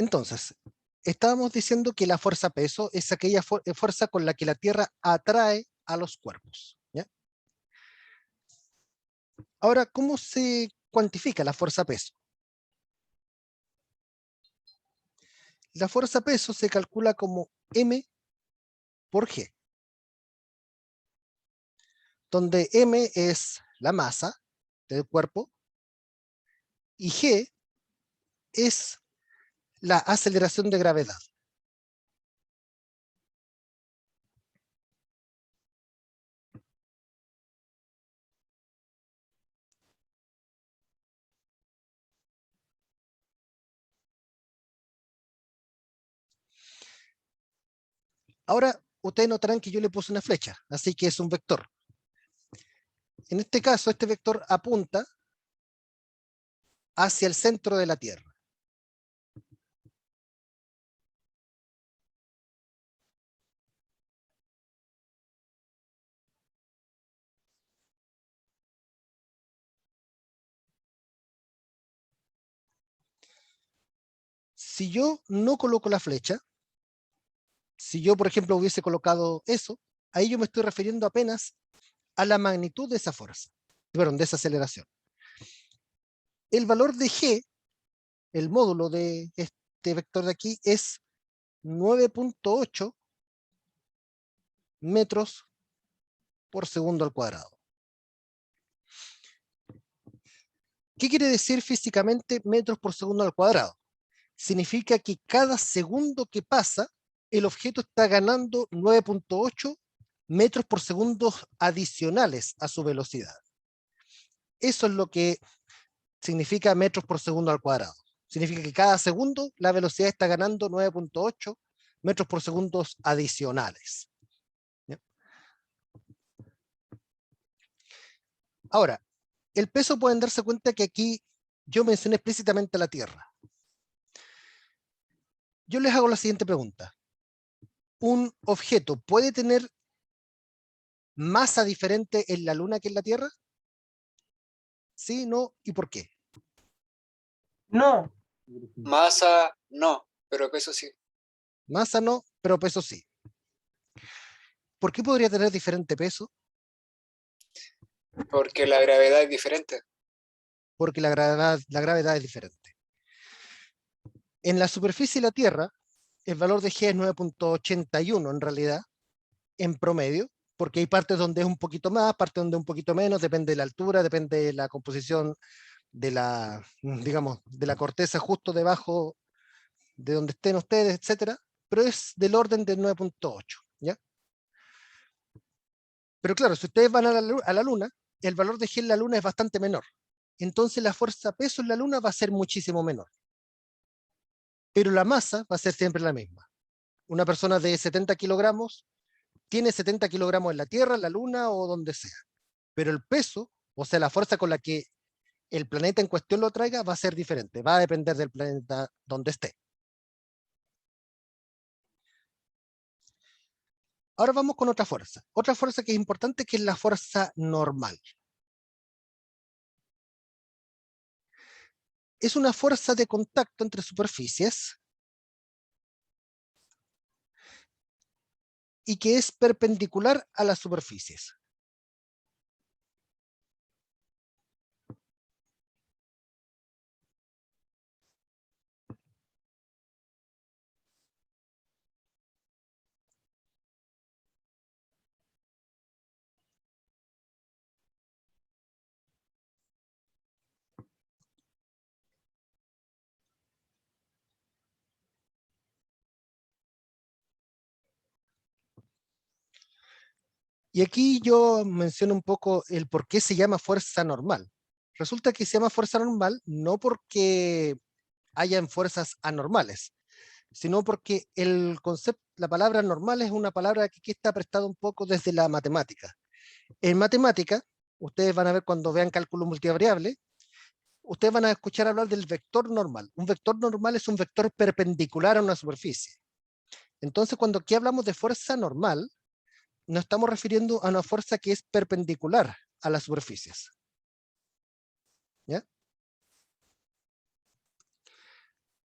Entonces, estábamos diciendo que la fuerza peso es aquella fuerza con la que la Tierra atrae a los cuerpos, ¿ya? Ahora, ¿cómo se cuantifica la fuerza peso? La fuerza peso se calcula como M por G, donde M es la masa del cuerpo y G es la aceleración de gravedad. Ahora, ustedes notarán que yo le puse una flecha, así que es un vector. En este caso, este vector apunta hacia el centro de la Tierra. Si yo no coloco la flecha, si yo, por ejemplo, hubiese colocado eso, ahí yo me estoy refiriendo apenas a la magnitud de esa fuerza, perdón, de esa aceleración. El valor de G, el módulo de este vector de aquí, es 9.8 metros por segundo al cuadrado. ¿Qué quiere decir físicamente metros por segundo al cuadrado? Significa que cada segundo que pasa, el objeto está ganando 9.8 metros por segundo adicionales a su velocidad. Eso es lo que significa metros por segundo al cuadrado. Significa que cada segundo la velocidad está ganando 9.8 metros por segundo adicionales. ¿Ya? Ahora, el peso, pueden darse cuenta que aquí yo mencioné explícitamente la Tierra. Yo les hago la siguiente pregunta. ¿Un objeto puede tener masa diferente en la Luna que en la Tierra? ¿Sí, no? ¿Y por qué? No. Masa, no, pero peso sí. Masa no, pero peso sí. ¿Por qué podría tener diferente peso? Porque la gravedad es diferente. Porque la gravedad es diferente. En la superficie de la Tierra, el valor de G es 9.81 en realidad, en promedio, porque hay partes donde es un poquito más, partes donde es un poquito menos, depende de la altura, depende de la composición de la, digamos, de la corteza justo debajo de donde estén ustedes, etcétera, pero es del orden de 9.8, ¿ya? Pero claro, si ustedes van a la Luna, el valor de G en la Luna es bastante menor. Entonces la fuerza peso en la Luna va a ser muchísimo menor. Pero la masa va a ser siempre la misma. Una persona de 70 kilogramos tiene 70 kilogramos en la Tierra, en la Luna o donde sea. Pero el peso, o sea, la fuerza con la que el planeta en cuestión lo traiga, va a ser diferente. Va a depender del planeta donde esté. Ahora vamos con otra fuerza. Otra fuerza que es importante, que es la fuerza normal. Es una fuerza de contacto entre superficies y que es perpendicular a las superficies. Y aquí yo menciono un poco el por qué se llama fuerza normal. Resulta que se llama fuerza normal no porque hayan fuerzas anormales, sino porque el concepto, la palabra normal es una palabra que aquí está prestada un poco desde la matemática. En matemática, ustedes van a ver cuando vean cálculo multivariable, ustedes van a escuchar hablar del vector normal. Un vector normal es un vector perpendicular a una superficie. Entonces, cuando aquí hablamos de fuerza normal, nos estamos refiriendo a una fuerza que es perpendicular a las superficies. ¿Ya?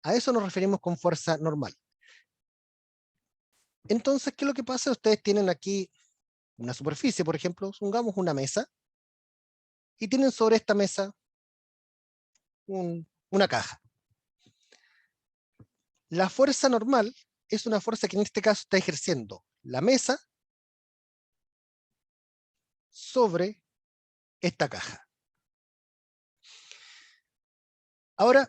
A eso nos referimos con fuerza normal. Entonces, ¿qué es lo que pasa? Ustedes tienen aquí una superficie, por ejemplo, supongamos una mesa, y tienen sobre esta mesa una caja. La fuerza normal es una fuerza que en este caso está ejerciendo la mesa sobre esta caja. Ahora,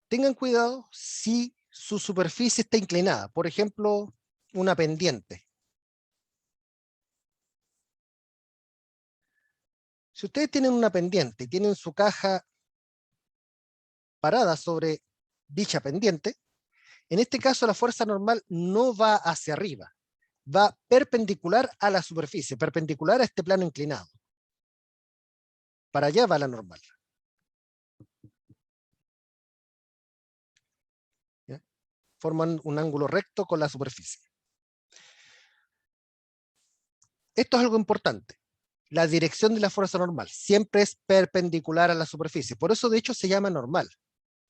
tengan cuidado si su superficie está inclinada, por ejemplo, una pendiente. Si ustedes tienen una pendiente y tienen su caja parada sobre dicha pendiente, en este caso la fuerza normal no va hacia arriba, va perpendicular a la superficie, perpendicular a este plano inclinado. Para allá va la normal. ¿Ya? Forman un ángulo recto con la superficie. Esto es algo importante. La dirección de la fuerza normal siempre es perpendicular a la superficie. Por eso, de hecho, se llama normal,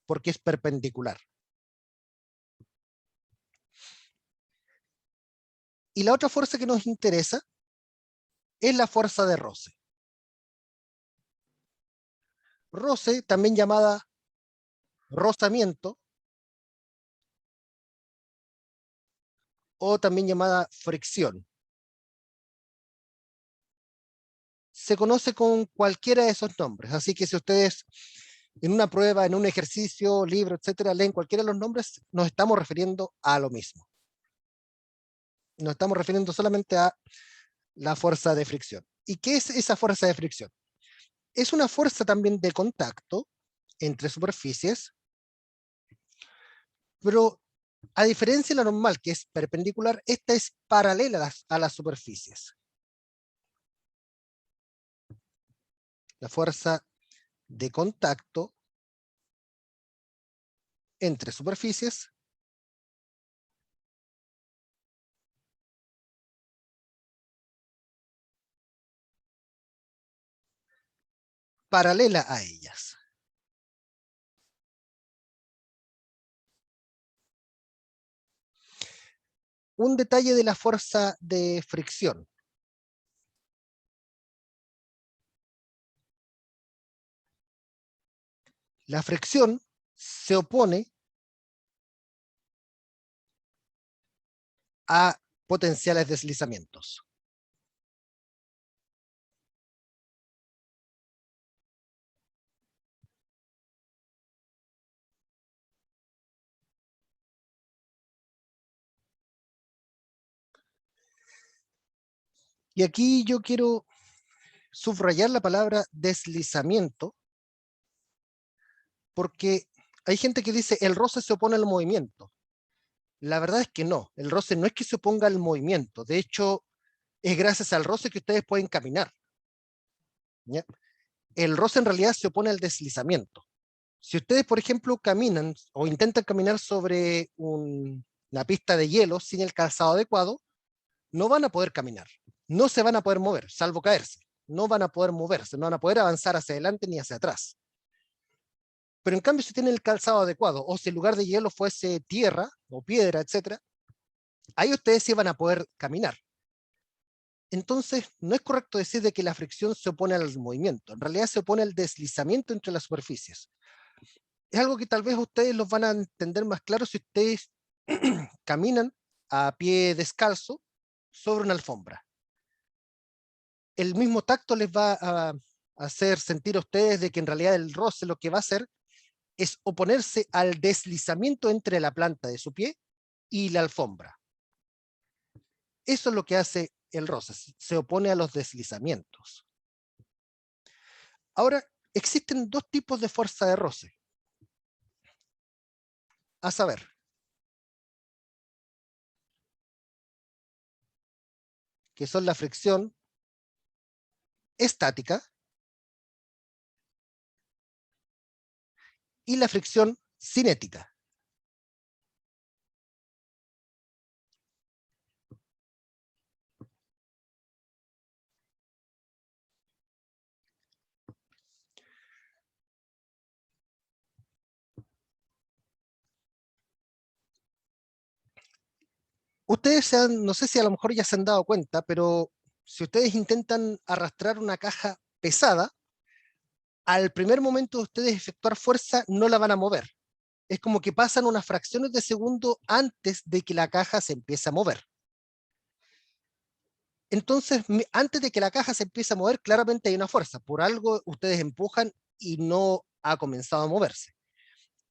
porque es perpendicular. Y la otra fuerza que nos interesa es la fuerza de roce. Roce, también llamada rozamiento, o también llamada fricción. Se conoce con cualquiera de esos nombres, así que si ustedes en una prueba, en un ejercicio, libro, etcétera, leen cualquiera de los nombres, nos estamos refiriendo a lo mismo. Nos estamos refiriendo solamente a la fuerza de fricción. ¿Y qué es esa fuerza de fricción? Es una fuerza también de contacto entre superficies, pero a diferencia de la normal, que es perpendicular, esta es paralela a las superficies. La fuerza de contacto entre superficies paralela a ellas. Un detalle de la fuerza de fricción. La fricción se opone a potenciales deslizamientos. Y aquí yo quiero subrayar la palabra deslizamiento, porque hay gente que dice el roce se opone al movimiento. La verdad es que no, el roce no es que se oponga al movimiento, de hecho es gracias al roce que ustedes pueden caminar. ¿Ya? El roce en realidad se opone al deslizamiento. Si ustedes, por ejemplo, caminan o intentan caminar sobre una pista de hielo sin el calzado adecuado, no van a poder caminar, no se van a poder mover, salvo caerse. No van a poder moverse, no van a poder avanzar hacia adelante ni hacia atrás. Pero en cambio, si tienen el calzado adecuado, o si el lugar de hielo fuese tierra o piedra, etcétera, ahí ustedes sí van a poder caminar. Entonces, no es correcto decir de que la fricción se opone al movimiento. En realidad se opone al deslizamiento entre las superficies. Es algo que tal vez ustedes los van a entender más claro si ustedes caminan a pie descalzo sobre una alfombra. El mismo tacto les va a hacer sentir a ustedes de que en realidad el roce lo que va a hacer es oponerse al deslizamiento entre la planta de su pie y la alfombra. Eso es lo que hace el roce, se opone a los deslizamientos. Ahora, existen dos tipos de fuerza de roce. A saber, que son la fricción estática y la fricción cinética. no sé si a lo mejor ya se han dado cuenta, pero si ustedes intentan arrastrar una caja pesada, al primer momento de ustedes efectuar fuerza no la van a mover. Es como que pasan unas fracciones de segundo antes de que la caja se empiece a mover. Entonces, antes de que la caja se empiece a mover, claramente hay una fuerza. Por algo ustedes empujan y no ha comenzado a moverse.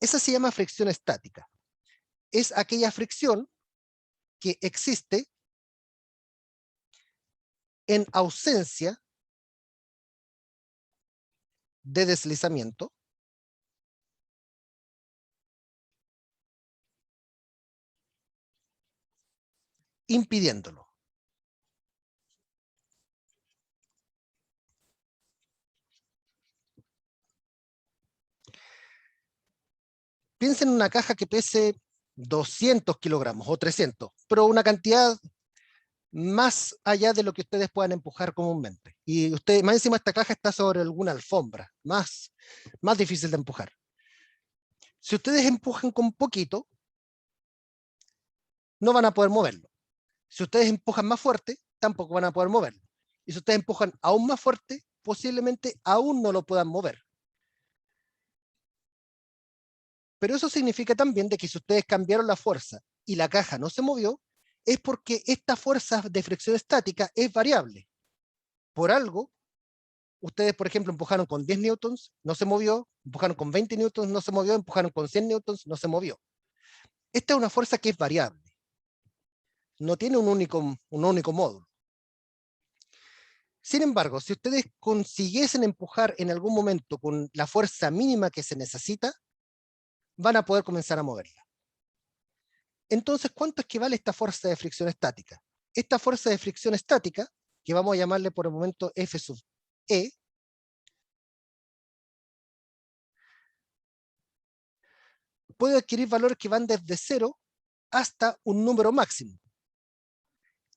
Esa se llama fricción estática. Es aquella fricción que existe en ausencia de deslizamiento, impidiéndolo. Piensen en una caja que pese 200 kilogramos o 300, pero una cantidad más allá de lo que ustedes puedan empujar comúnmente. Y ustedes, más encima esta caja está sobre alguna alfombra, más difícil de empujar. Si ustedes empujan con poquito, no van a poder moverlo. Si ustedes empujan más fuerte, tampoco van a poder moverlo. Y si ustedes empujan aún más fuerte, posiblemente aún no lo puedan mover. Pero eso significa también de que si ustedes cambiaron la fuerza y la caja no se movió, es porque esta fuerza de fricción estática es variable. Por algo, ustedes, por ejemplo, empujaron con 10 newtons, no se movió, empujaron con 20 newtons, no se movió, empujaron con 100 newtons, no se movió. Esta es una fuerza que es variable. No tiene un único módulo. Sin embargo, si ustedes consiguiesen empujar en algún momento con la fuerza mínima que se necesita, van a poder comenzar a moverla. Entonces, ¿cuánto es que vale esta fuerza de fricción estática? Esta fuerza de fricción estática, que vamos a llamarle por el momento F sub E, puede adquirir valores que van desde 0 hasta un número máximo.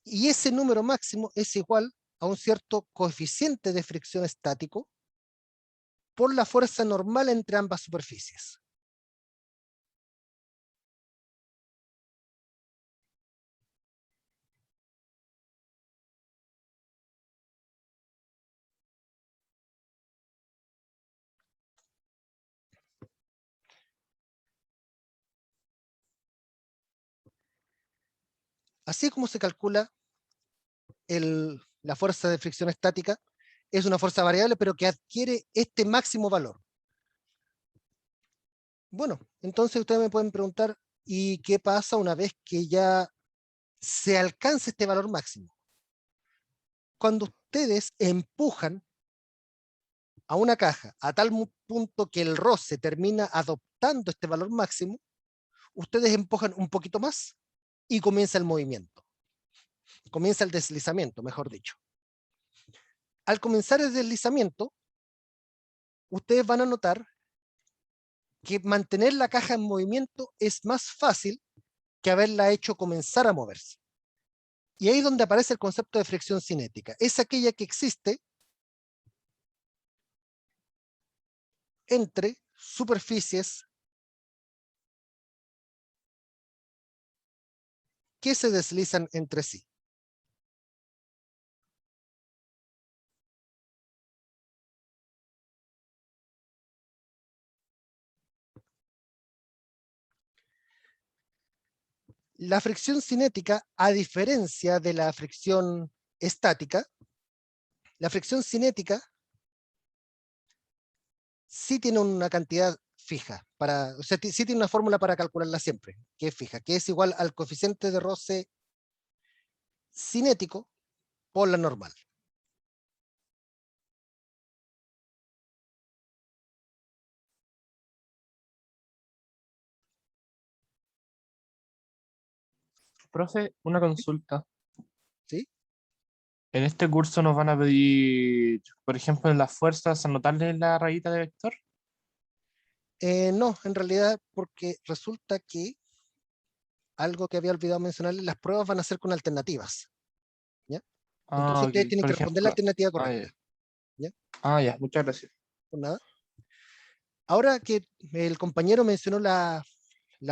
Y ese número máximo es igual a un cierto coeficiente de fricción estático por la fuerza normal entre ambas superficies. Así como se calcula la fuerza de fricción estática, es una fuerza variable, pero que adquiere este máximo valor. Bueno, entonces ustedes me pueden preguntar, ¿y qué pasa una vez que ya se alcance este valor máximo? Cuando ustedes empujan a una caja a tal punto que el roce termina adoptando este valor máximo, ustedes empujan un poquito más y comienza el movimiento. Comienza el deslizamiento, mejor dicho. Al comenzar el deslizamiento, ustedes van a notar que mantener la caja en movimiento es más fácil que haberla hecho comenzar a moverse. Y ahí es donde aparece el concepto de fricción cinética. Es aquella que existe entre superficies que se deslizan entre sí. La fricción cinética, a diferencia de la fricción estática, la fricción cinética sí tiene una cantidad fija, o sea, sí tiene una fórmula para calcularla siempre, que es fija, que es igual al coeficiente de roce cinético por la normal. Profe, una consulta. ¿Sí? En este curso nos van a pedir, por ejemplo, en las fuerzas, anotarle la rayita de vector. No, en realidad, porque resulta que algo que había olvidado mencionarles, las pruebas van a ser con alternativas. ¿Ya? Ah, Entonces ustedes ok. tienen Por que responder la ejemplo. alternativa Ah, correcta. ya. ¿Ya? Ah, ya. Muchas gracias. Por nada. Ahora que el compañero mencionó la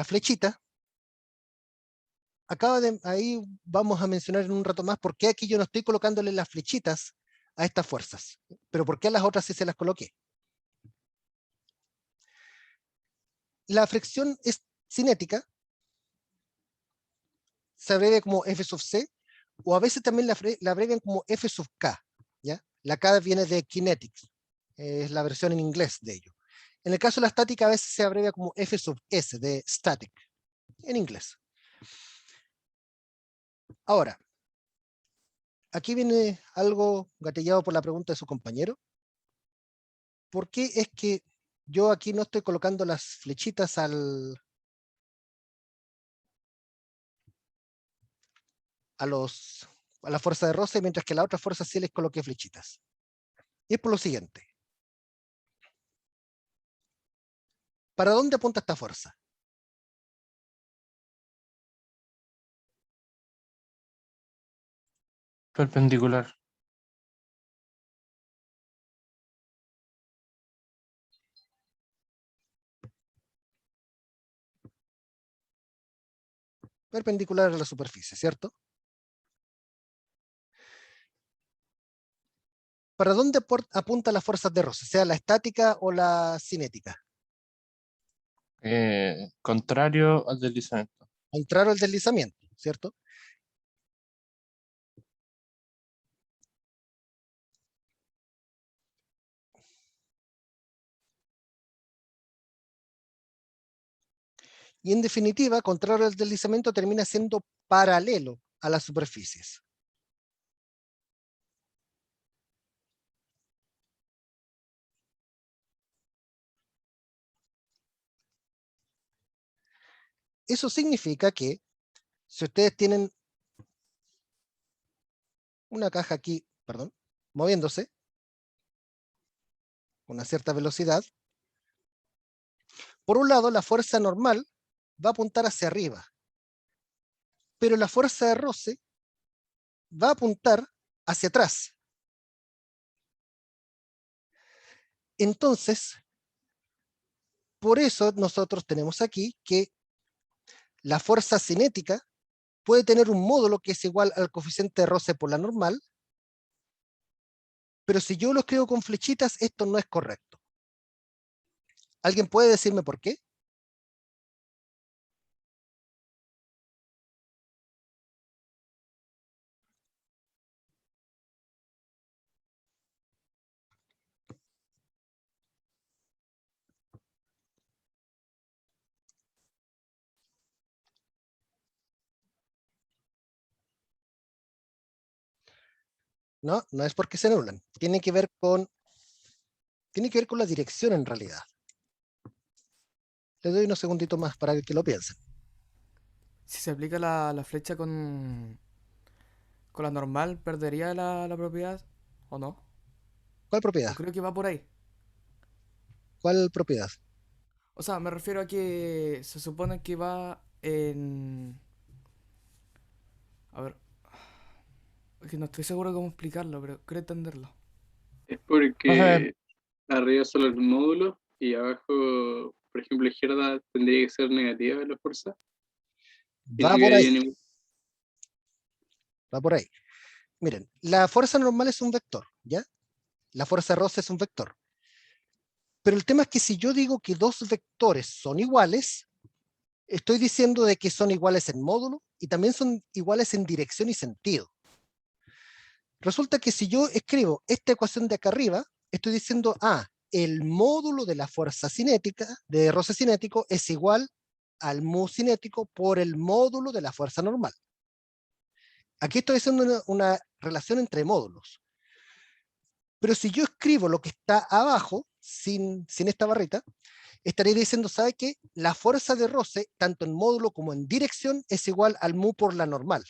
flechita, ahí vamos a mencionar en un rato más por qué aquí yo no estoy colocándole las flechitas a estas fuerzas, pero por qué a las otras sí se las coloqué. La fricción es cinética, se abrevia como F sub C, o a veces también la abrevian como F sub K, ¿ya? La K viene de kinetics, es la versión en inglés de ello. En el caso de la estática a veces se abrevia como F sub S, de static, en inglés. Ahora, aquí viene algo gatillado por la pregunta de su compañero. ¿Por qué es que yo aquí no estoy colocando las flechitas a la fuerza de roce, mientras que a la otra fuerza sí les coloqué flechitas? Y es por lo siguiente. ¿Para dónde apunta esta fuerza? Perpendicular. Perpendicular a la superficie, ¿cierto? ¿Para dónde apunta las fuerzas de roce, sea la estática o la cinética? Contrario al deslizamiento. Contrario al deslizamiento, ¿cierto? Y en definitiva, contrario al deslizamiento, termina siendo paralelo a las superficies. Eso significa que si ustedes tienen una caja aquí, perdón, moviéndose con una cierta velocidad, por un lado la fuerza normal va a apuntar hacia arriba, pero la fuerza de roce va a apuntar hacia atrás. Entonces, por eso nosotros tenemos aquí que la fuerza cinética puede tener un módulo que es igual al coeficiente de roce por la normal, pero si yo lo escribo con flechitas, esto no es correcto. ¿Alguien puede decirme por qué? No, no es porque se anulan. Tiene que ver con la dirección en realidad. Les doy unos segunditos más para que lo piensen. Si se aplica la flecha con la normal, ¿perdería la propiedad o no? ¿Cuál propiedad? O creo que va por ahí. ¿Cuál propiedad? O sea, me refiero a que se supone que va en... A ver, es que no estoy seguro de cómo explicarlo, pero creo entenderlo. Es Entonces, porque arriba son los módulos y abajo, por ejemplo, la izquierda tendría que ser negativa la fuerza y no Va por quedaría ahí, ningún. va por ahí. Miren, la fuerza normal es un vector, ¿ya? La fuerza de roce es un vector. Pero el tema es que si yo digo que dos vectores son iguales, estoy diciendo de que son iguales en módulo y también son iguales en dirección y sentido. Resulta que si yo escribo esta ecuación de acá arriba, estoy diciendo, el módulo de la fuerza cinética, de roce cinético, es igual al mu cinético por el módulo de la fuerza normal. Aquí estoy haciendo una relación entre módulos. Pero si yo escribo lo que está abajo, sin esta barrita, estaría diciendo, ¿sabe qué? La fuerza de roce, tanto en módulo como en dirección, es igual al mu por la normal.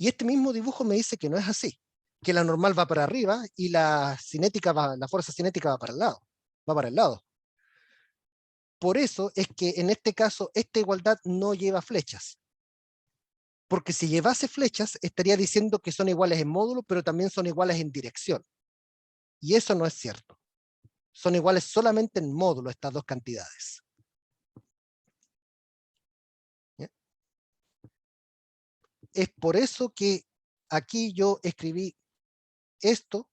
Y este mismo dibujo me dice que no es así, que la normal va para arriba y la fuerza cinética va para el lado, va para el lado. Por eso es que en este caso esta igualdad no lleva flechas. Porque si llevase flechas, estaría diciendo que son iguales en módulo, pero también son iguales en dirección. Y eso no es cierto. Son iguales solamente en módulo estas dos cantidades. ¿Ya? Es por eso que aquí yo escribí esto,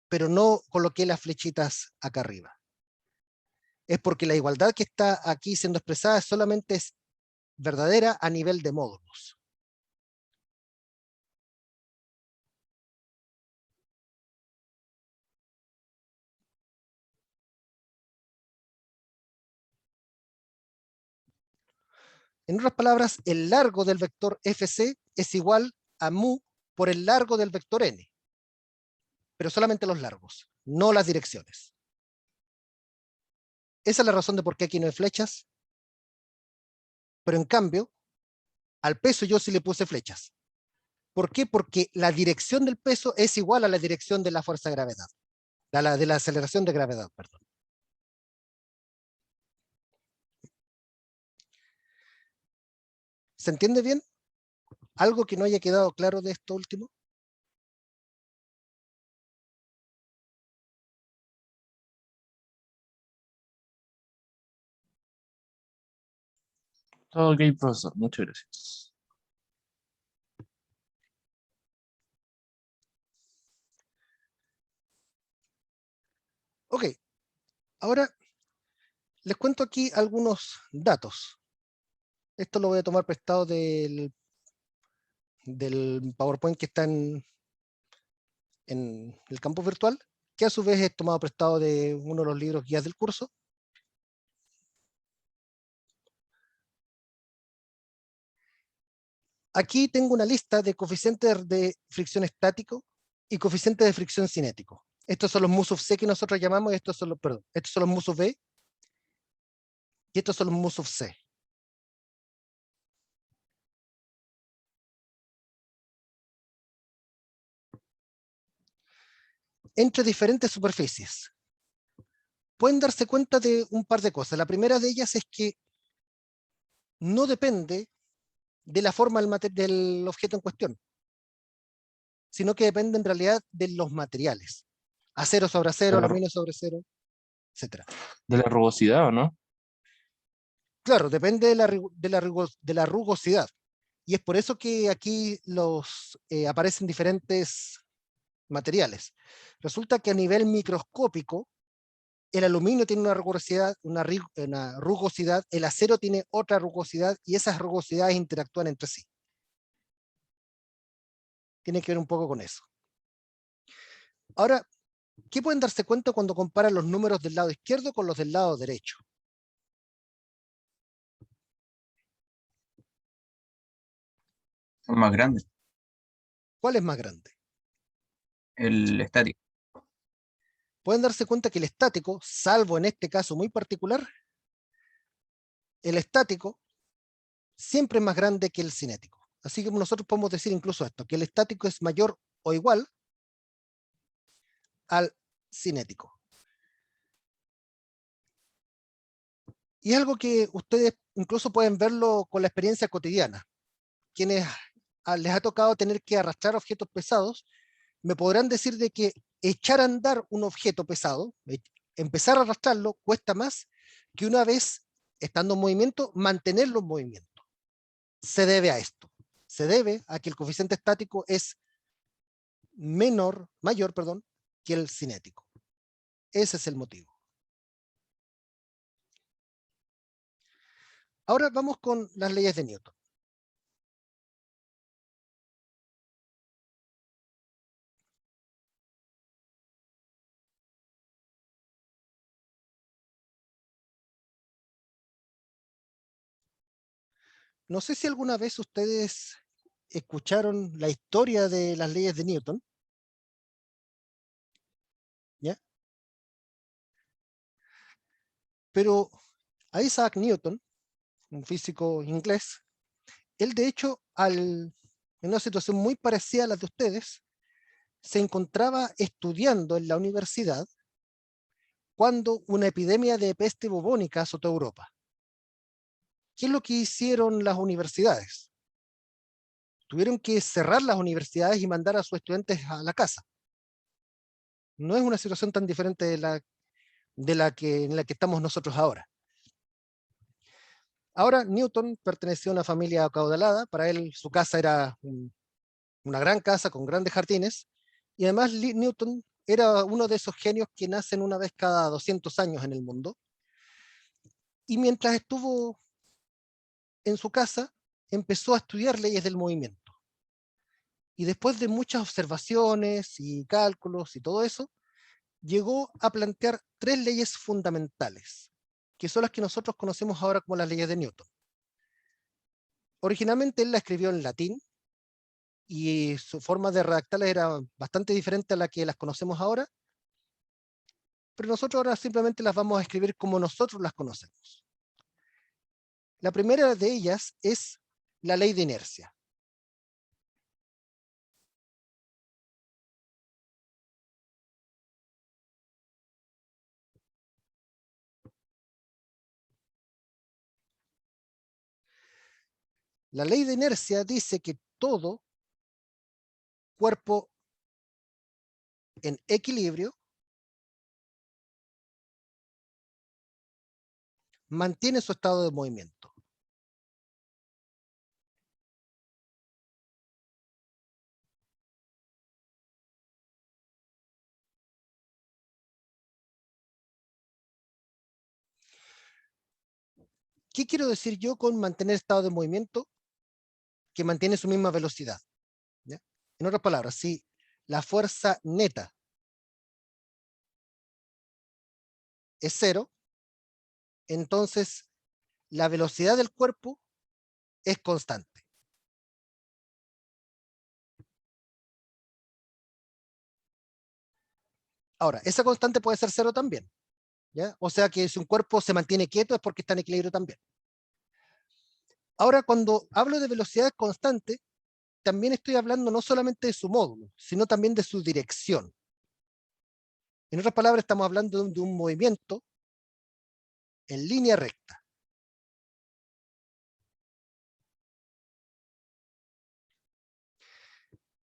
pero no coloqué las flechitas acá arriba. Es porque la igualdad que está aquí siendo expresada solamente es verdadera a nivel de módulos. En otras palabras, el largo del vector FC es igual a mu por el largo del vector n, pero solamente los largos, no las direcciones. Esa es la razón de por qué aquí no hay flechas, pero en cambio, al peso yo sí le puse flechas. ¿Por qué? Porque la dirección del peso es igual a la dirección de la fuerza de gravedad, de la aceleración de gravedad, perdón. ¿Se entiende bien? ¿Algo que no haya quedado claro de esto último? Todo ok, profesor. Muchas gracias. Ok, ahora les cuento aquí algunos datos. Esto lo voy a tomar prestado del PowerPoint que está en el campus virtual, que a su vez es tomado prestado de uno de los libros guías del curso. Aquí tengo una lista de coeficientes de fricción estático y coeficientes de fricción cinético. Estos son los mu sub C que nosotros llamamos, estos son los mu sub B y estos son los mu sub C. Entre diferentes superficies. Pueden darse cuenta de un par de cosas. La primera de ellas es que no depende de la forma del objeto en cuestión, sino que depende en realidad de los materiales. Acero sobre acero, aluminio sobre acero, etc. ¿De la rugosidad o no? Claro, depende de la rugosidad. Y es por eso que aquí aparecen diferentes materiales. Resulta que a nivel microscópico, el aluminio tiene una rugosidad, el acero tiene otra rugosidad y esas rugosidades interactúan entre sí. Tiene que ver un poco con eso. Ahora, ¿qué pueden darse cuenta cuando comparan los números del lado izquierdo con los del lado derecho? Son más grandes. ¿Cuál es más grande? El estático. Pueden darse cuenta que el estático, salvo en este caso muy particular, el estático siempre es más grande que el cinético. Así que nosotros podemos decir incluso esto, que el estático es mayor o igual al cinético. Y es algo que ustedes incluso pueden verlo con la experiencia cotidiana. Quienes les ha tocado tener que arrastrar objetos pesados, me podrán decir de que echar a andar un objeto pesado, empezar a arrastrarlo, cuesta más que una vez estando en movimiento, mantenerlo en movimiento. Se debe a esto. Se debe a que el coeficiente estático es mayor, que el cinético. Ese es el motivo. Ahora vamos con las leyes de Newton. No sé si alguna vez ustedes escucharon la historia de las leyes de Newton. ¿Ya? Pero a Isaac Newton, un físico inglés, él de hecho, en una situación muy parecida a la de ustedes, se encontraba estudiando en la universidad cuando una epidemia de peste bubónica azotó Europa. ¿Qué es lo que hicieron las universidades? Tuvieron que cerrar las universidades y mandar a sus estudiantes a la casa. No es una situación tan diferente en la que estamos nosotros ahora. Ahora, Newton pertenecía a una familia acaudalada, para él su casa era una gran casa con grandes jardines, y además Newton era uno de esos genios que nacen una vez cada 200 años en el mundo, y mientras estuvo en su casa, empezó a estudiar leyes del movimiento. Y después de muchas observaciones y cálculos y todo eso, llegó a plantear tres leyes fundamentales, que son las que nosotros conocemos ahora como las leyes de Newton. Originalmente él la escribió en latín, y su forma de redactarlas era bastante diferente a la que las conocemos ahora, pero nosotros ahora simplemente las vamos a escribir como nosotros las conocemos. La primera de ellas es la ley de inercia. La ley de inercia dice que todo cuerpo en equilibrio mantiene su estado de movimiento. ¿Qué quiero decir yo con mantener estado de movimiento? Que mantiene su misma velocidad, ¿ya? En otras palabras, si la fuerza neta es cero, entonces la velocidad del cuerpo es constante. Ahora, esa constante puede ser cero también, ¿ya? O sea que si un cuerpo se mantiene quieto es porque está en equilibrio también. Ahora, cuando hablo de velocidad constante, también estoy hablando no solamente de su módulo, sino también de su dirección. En otras palabras, estamos hablando de un movimiento en línea recta.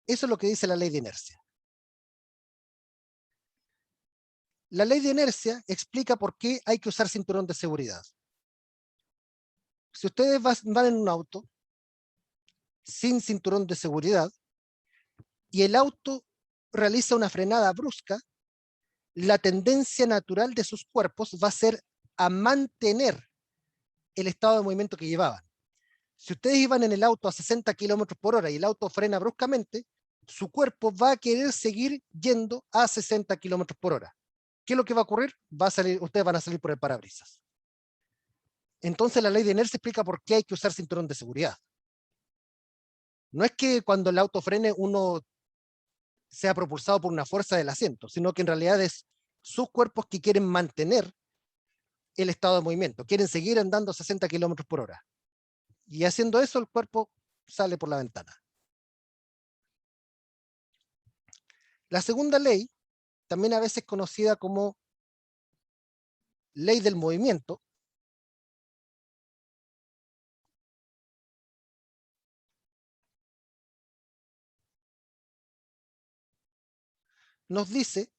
Eso es lo que dice la ley de inercia. La ley de inercia explica por qué hay que usar cinturón de seguridad. Si ustedes van en un auto sin cinturón de seguridad y el auto realiza una frenada brusca, la tendencia natural de sus cuerpos va a ser a mantener el estado de movimiento que llevaban. Si ustedes iban en el auto a 60 kilómetros por hora y el auto frena bruscamente, su cuerpo va a querer seguir yendo a 60 kilómetros por hora. ¿Qué es lo que va a ocurrir? Ustedes van a salir por el parabrisas. Entonces la ley de inercia explica por qué hay que usar cinturón de seguridad. No es que cuando el auto frene uno sea propulsado por una fuerza del asiento, sino que en realidad es sus cuerpos que quieren mantener el estado de movimiento, quieren seguir andando a 60 kilómetros por hora. Y haciendo eso, el cuerpo sale por la ventana. La segunda ley, también a veces conocida como ley del movimiento, nos dice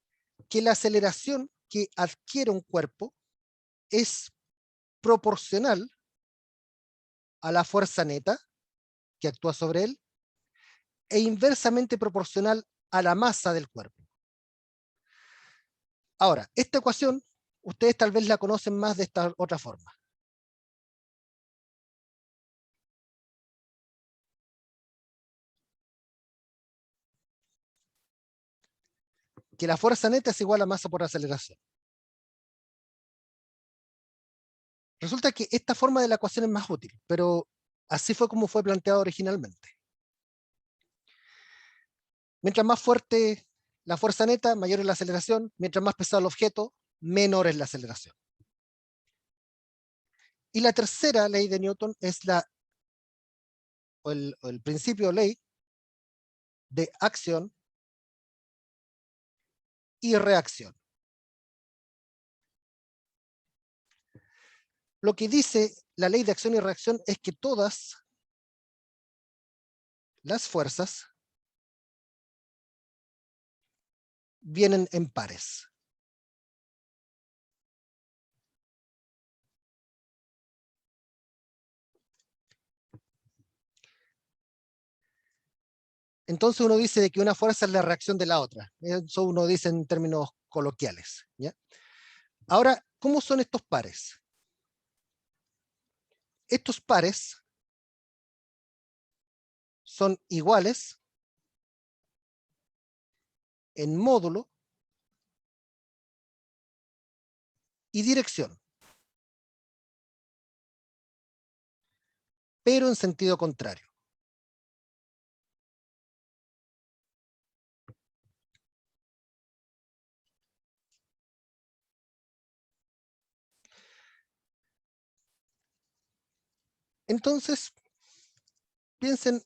que la aceleración que adquiere un cuerpo es proporcional a la fuerza neta que actúa sobre él e inversamente proporcional a la masa del cuerpo. Ahora, esta ecuación, ustedes tal vez la conocen más de esta otra forma. Que la fuerza neta es igual a masa por aceleración. Resulta que esta forma de la ecuación es más útil, pero así fue como fue planteado originalmente. Mientras más fuerte la fuerza neta, mayor es la aceleración. Mientras más pesado el objeto, menor es la aceleración. Y la tercera ley de Newton es el principio ley de acción y reacción. Lo que dice la ley de acción y reacción es que todas las fuerzas vienen en pares. entonces uno dice de que una fuerza es la reacción de la otra. Eso uno dice en términos coloquiales, ¿ya? Ahora, ¿cómo son estos pares? Estos pares son iguales en módulo y dirección, pero en sentido contrario. Entonces, piensen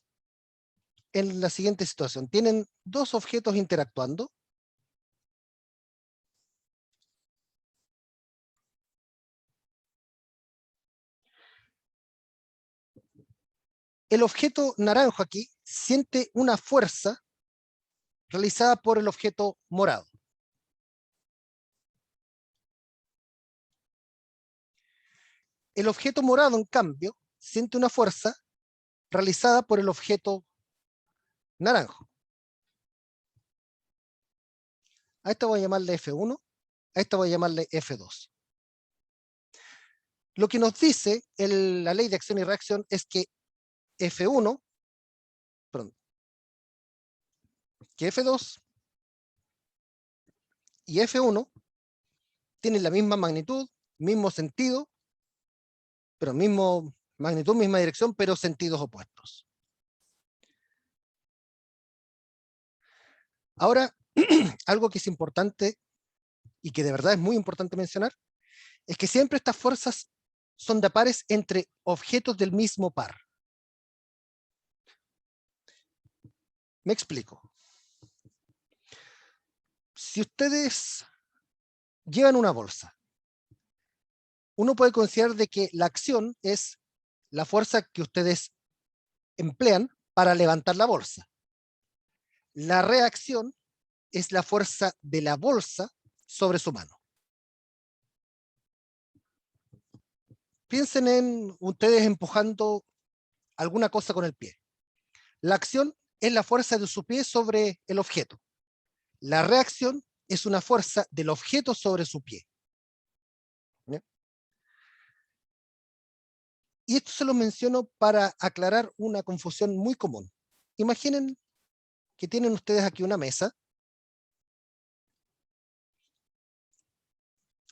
en la siguiente situación. Tienen dos objetos interactuando. El objeto naranjo aquí siente una fuerza realizada por el objeto morado. El objeto morado, en cambio, siente una fuerza realizada por el objeto naranjo. A esta voy a llamarle F1, a esta voy a llamarle F2. Lo que nos dice la ley de acción y reacción es que F1, perdón, que F2 y F1 tienen la misma magnitud, mismo sentido, pero mismo magnitud, misma dirección, pero sentidos opuestos. Ahora, algo que es importante y que de verdad es muy importante mencionar, es que siempre estas fuerzas son de pares entre objetos del mismo par. Me explico. Si ustedes llevan una bolsa, uno puede considerar de que la acción es la fuerza que ustedes emplean para levantar la bolsa. La reacción es la fuerza de la bolsa sobre su mano. Piensen en ustedes empujando alguna cosa con el pie. La acción es la fuerza de su pie sobre el objeto. La reacción es una fuerza del objeto sobre su pie. ¿Ya? Y esto se lo menciono para aclarar una confusión muy común. Imaginen que tienen ustedes aquí una mesa.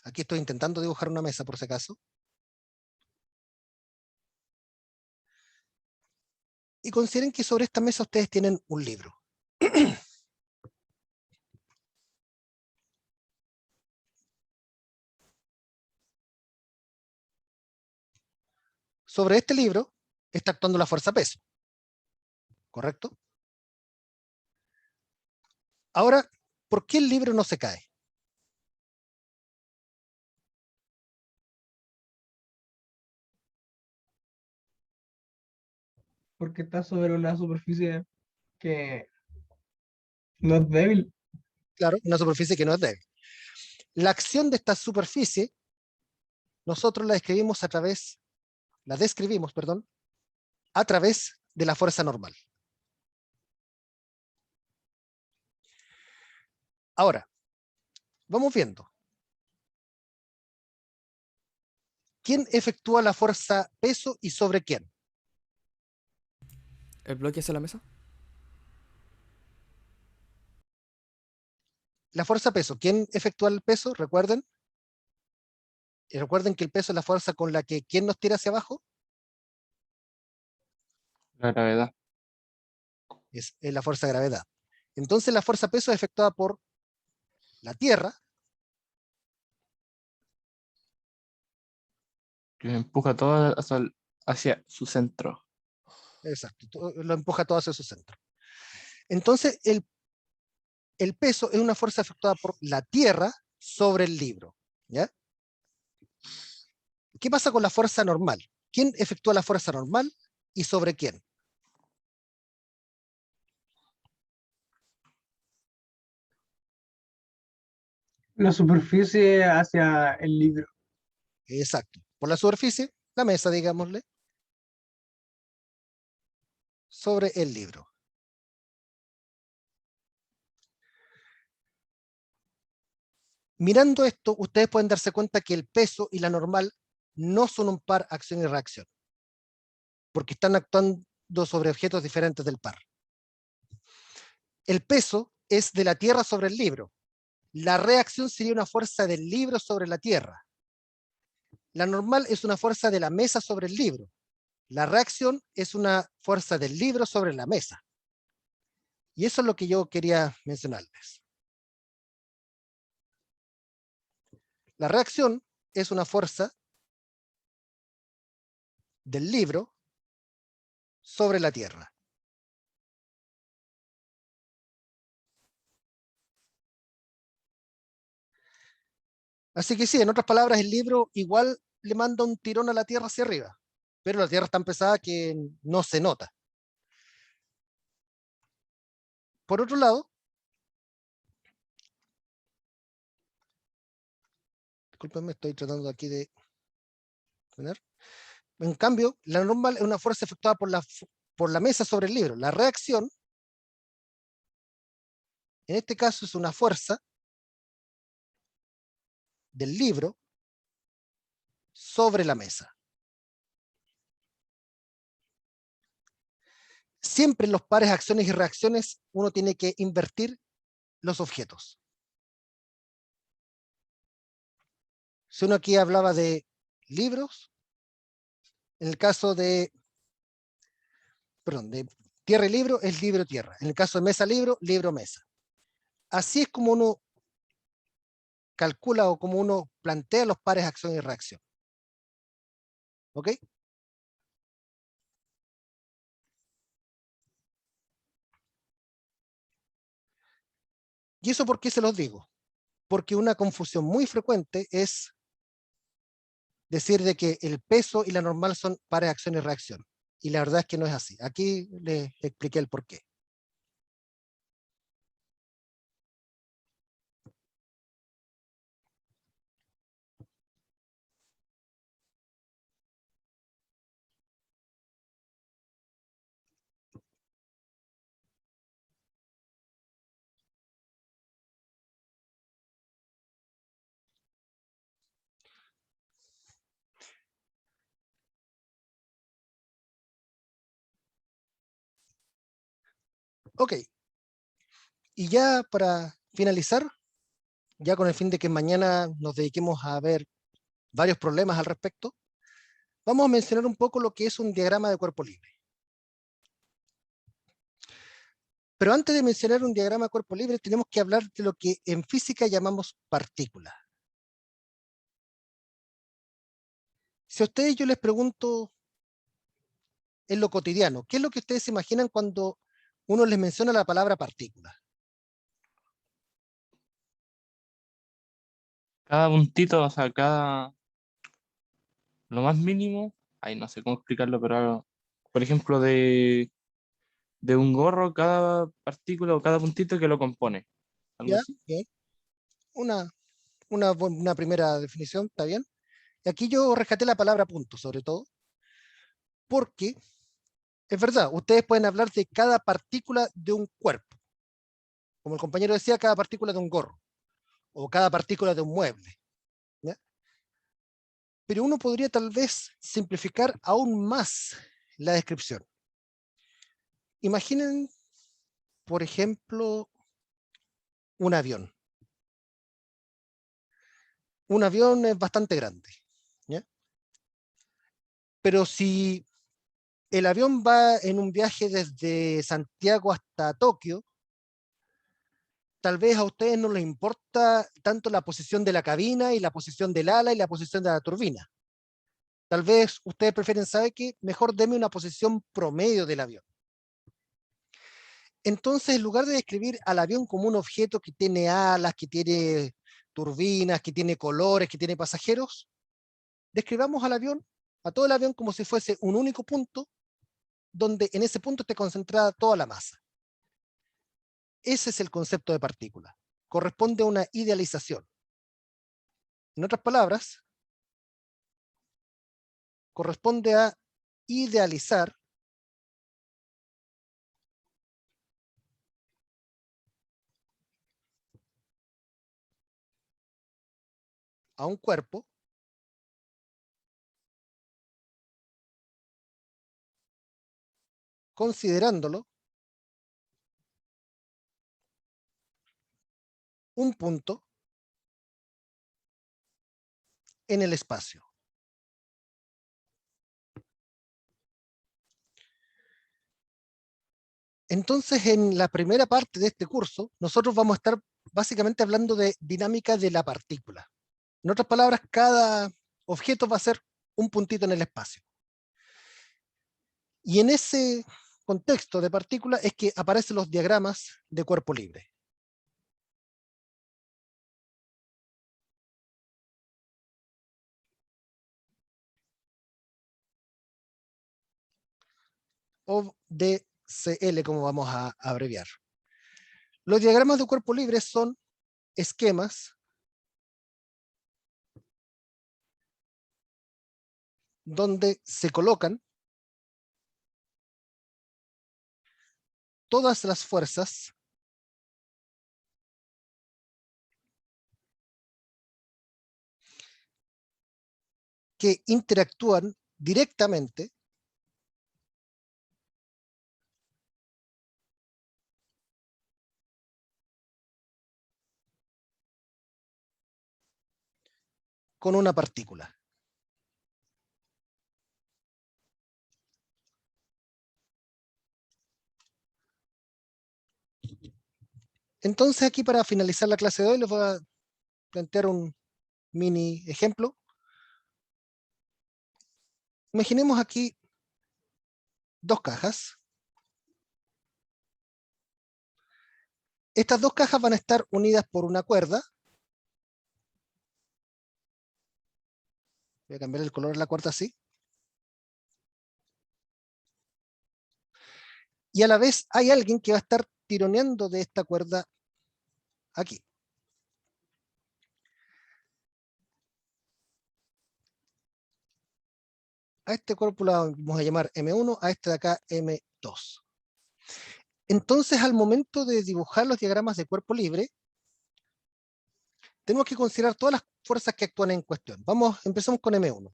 Aquí estoy intentando dibujar una mesa por si acaso. Y consideren que sobre esta mesa ustedes tienen un libro. Sobre este libro está actuando la fuerza peso. ¿Correcto? Ahora, ¿por qué el libro no se cae? Porque está sobre una superficie que no es débil. Claro, una superficie que no es débil. La acción de esta superficie, nosotros la describimos a través, a través de la fuerza normal. Ahora, vamos viendo. ¿Quién efectúa la fuerza peso y sobre quién? ¿El bloque hacia la mesa? La fuerza peso, ¿quién efectúa el peso? Recuerden. Y recuerden que el peso es la fuerza con la que ¿quién nos tira hacia abajo? La gravedad. Es la fuerza de gravedad. Entonces la fuerza peso es efectuada por la Tierra, Que empuja todo hacia su centro. exacto, lo empuja todo hacia su centro. Entonces el peso es una fuerza efectuada por la Tierra sobre el libro. ¿Ya? ¿Qué pasa con la fuerza normal? ¿Quién efectúa la fuerza normal y sobre quién? La superficie hacia el libro. Exacto. Por la superficie, la mesa, digámosle, sobre el libro. Mirando esto, ustedes pueden darse cuenta que el peso y la normal no son un par acción y reacción, porque están actuando sobre objetos diferentes del par. El peso es de la Tierra sobre el libro. La reacción sería una fuerza del libro sobre la Tierra. La normal es una fuerza de la mesa sobre el libro. La reacción es una fuerza del libro sobre la mesa. Y eso es lo que yo quería mencionarles. La reacción es una fuerza del libro sobre la Tierra. Así que sí, en otras palabras, el libro igual le manda un tirón a la Tierra hacia arriba, pero la Tierra es tan pesada que no se nota. Por otro lado, discúlpenme, estoy tratando aquí de poner. En cambio, la normal es una fuerza efectuada por la mesa sobre el libro. La reacción, en este caso, es una fuerza del libro sobre la mesa. Siempre en los pares acciones y reacciones uno tiene que invertir los objetos. Si uno aquí hablaba de libros, en el caso de, perdón, de tierra y libro, es libro-tierra. En el caso de mesa-libro, libro-mesa. Así es como uno calcula o como uno plantea los pares acción y reacción. ¿Ok? ¿Y eso por qué se los digo? Porque una confusión muy frecuente es decir de que el peso y la normal son pares acción y reacción. Y la verdad es que no es así. Aquí les expliqué el por qué. Ok. Y ya para finalizar, ya con el fin de que mañana nos dediquemos a ver varios problemas al respecto, vamos a mencionar un poco lo que es un diagrama de cuerpo libre. Pero antes de mencionar un diagrama de cuerpo libre, tenemos que hablar de lo que en física llamamos partículas. Si a ustedes yo les pregunto en lo cotidiano, ¿qué es lo que ustedes se imaginan cuando uno les menciona la palabra partícula? Cada puntito, o sea, lo más mínimo, ay, no sé cómo explicarlo, pero por ejemplo, de un gorro, cada partícula o cada puntito que lo compone. Algo ¿Ya? así. Bien. Una primera definición, ¿está bien? Y aquí yo rescaté la palabra punto, sobre todo, porque es verdad, ustedes pueden hablar de cada partícula de un cuerpo. Como el compañero decía, cada partícula de un gorro, o cada partícula de un mueble. ¿Ya? Pero uno podría tal vez simplificar aún más la descripción. Imaginen, por ejemplo, un avión. Un avión es bastante grande, ¿ya? Pero si el avión va en un viaje desde Santiago hasta Tokio, tal vez a ustedes no les importa tanto la posición de la cabina y la posición del ala y la posición de la turbina. Tal vez ustedes prefieren saber que mejor deme una posición promedio del avión. Entonces, en lugar de describir al avión como un objeto que tiene alas, que tiene turbinas, que tiene colores, que tiene pasajeros, describamos al avión, a todo el avión, como si fuese un único punto, donde en ese punto esté concentrada toda la masa. Ese es el concepto de partícula. Corresponde a una idealización. En otras palabras, corresponde a idealizar a un cuerpo considerándolo un punto en el espacio. Entonces, en la primera parte de este curso, nosotros vamos a estar básicamente hablando de dinámica de la partícula. En otras palabras, cada objeto va a ser un puntito en el espacio. Y en ese contexto de partícula es que aparecen los diagramas de cuerpo libre. O DCL, como vamos a abreviar. Los diagramas de cuerpo libre son esquemas donde se colocan todas las fuerzas que interactúan directamente con una partícula. Entonces, aquí para finalizar la clase de hoy les voy a plantear un mini ejemplo. Imaginemos aquí dos cajas. Estas dos cajas van a estar unidas por una cuerda. Voy a cambiar el color de la cuerda así. Y a la vez hay alguien que va a estar tironeando de esta cuerda aquí. A este cuerpo lo vamos a llamar M1, a este de acá M2. Entonces, al momento de dibujar los diagramas de cuerpo libre, tenemos que considerar todas las fuerzas que actúan en cuestión. Empezamos con M1.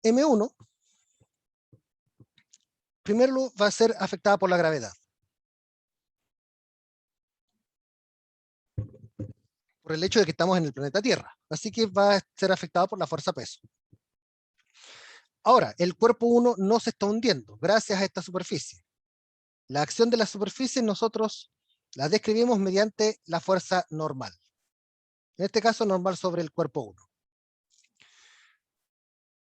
M1, primero va a ser afectada por la gravedad. Por el hecho de que estamos en el planeta Tierra. Así que va a ser afectado por la fuerza peso. Ahora, el cuerpo 1 no se está hundiendo gracias a esta superficie. La acción de la superficie nosotros la describimos mediante la fuerza normal. En este caso, normal sobre el cuerpo 1.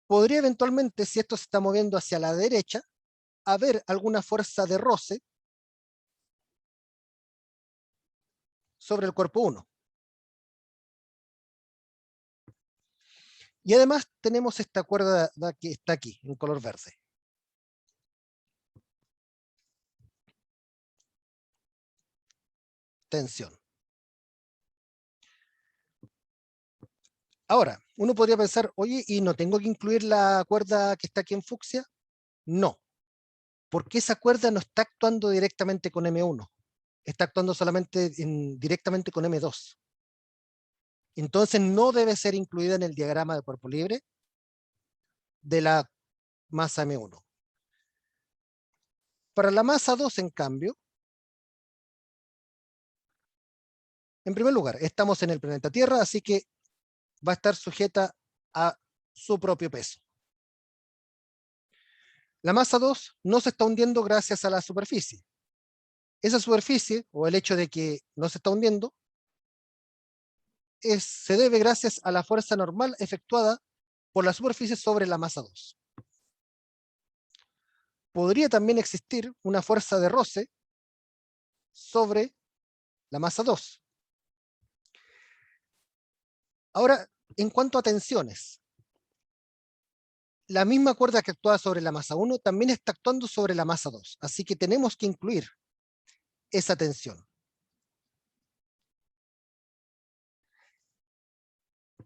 Podría eventualmente, si esto se está moviendo hacia la derecha, haber alguna fuerza de roce sobre el cuerpo 1. Y además tenemos esta cuerda que está aquí, en color verde. Tensión. Ahora, uno podría pensar, oye, ¿y no tengo que incluir la cuerda que está aquí en fucsia? No, porque esa cuerda no está actuando directamente con M1. Está actuando solamente directamente con M2. Entonces no debe ser incluida en el diagrama de cuerpo libre de la masa M1. Para la masa 2, en cambio, en primer lugar, estamos en el planeta Tierra, así que va a estar sujeta a su propio peso. La masa 2 no se está hundiendo gracias a la superficie. Esa superficie, o el hecho de que no se está hundiendo, se debe gracias a la fuerza normal efectuada por la superficie sobre la masa 2. Podría también existir una fuerza de roce sobre la masa 2. Ahora, en cuanto a tensiones, la misma cuerda que actúa sobre la masa 1 también está actuando sobre la masa 2, así que tenemos que incluir esa tensión.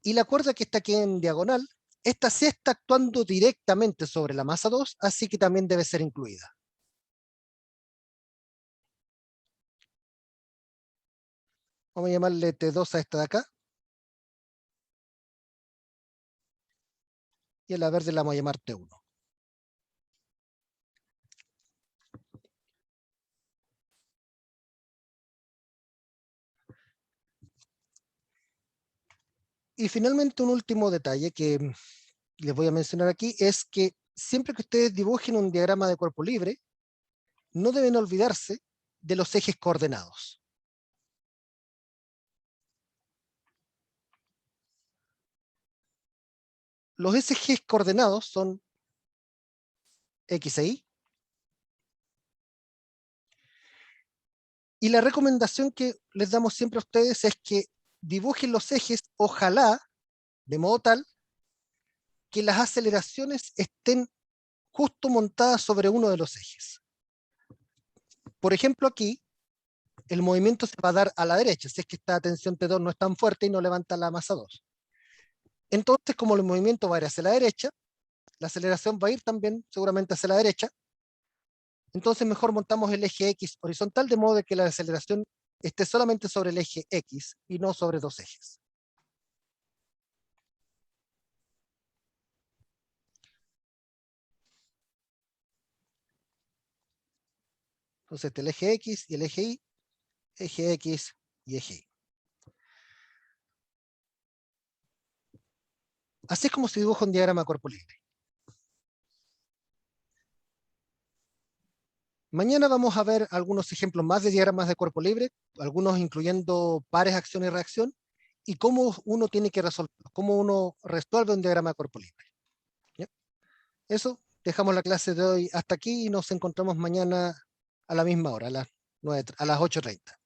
Y la cuerda que está aquí en diagonal, esta sí está actuando directamente sobre la masa 2, así que también debe ser incluida. Vamos a llamarle T2 a esta de acá. Y a la verde la vamos a llamar T1. Y finalmente un último detalle que les voy a mencionar aquí es que siempre que ustedes dibujen un diagrama de cuerpo libre, no deben olvidarse de los ejes coordenados. Los ejes coordenados son X e Y. Y la recomendación que les damos siempre a ustedes es que dibujen los ejes, ojalá, de modo tal que las aceleraciones estén justo montadas sobre uno de los ejes. Por ejemplo, aquí, el movimiento se va a dar a la derecha, si es que esta tensión T2 no es tan fuerte y no levanta la masa 2. Entonces, como el movimiento va a ir hacia la derecha, la aceleración va a ir también seguramente hacia la derecha. Entonces mejor montamos el eje X horizontal de modo de que la aceleración esté solamente sobre el eje X y no sobre dos ejes. Entonces el eje X y el eje Y, eje X y eje Y. Así es como se dibuja un diagrama de cuerpo libre. Mañana vamos a ver algunos ejemplos más de diagramas de cuerpo libre, algunos incluyendo pares, acción y reacción, y cómo uno tiene que resolver, cómo uno resuelve un diagrama de cuerpo libre. ¿Ya? Eso, dejamos la clase de hoy hasta aquí y nos encontramos mañana a la misma hora, a las 8:30.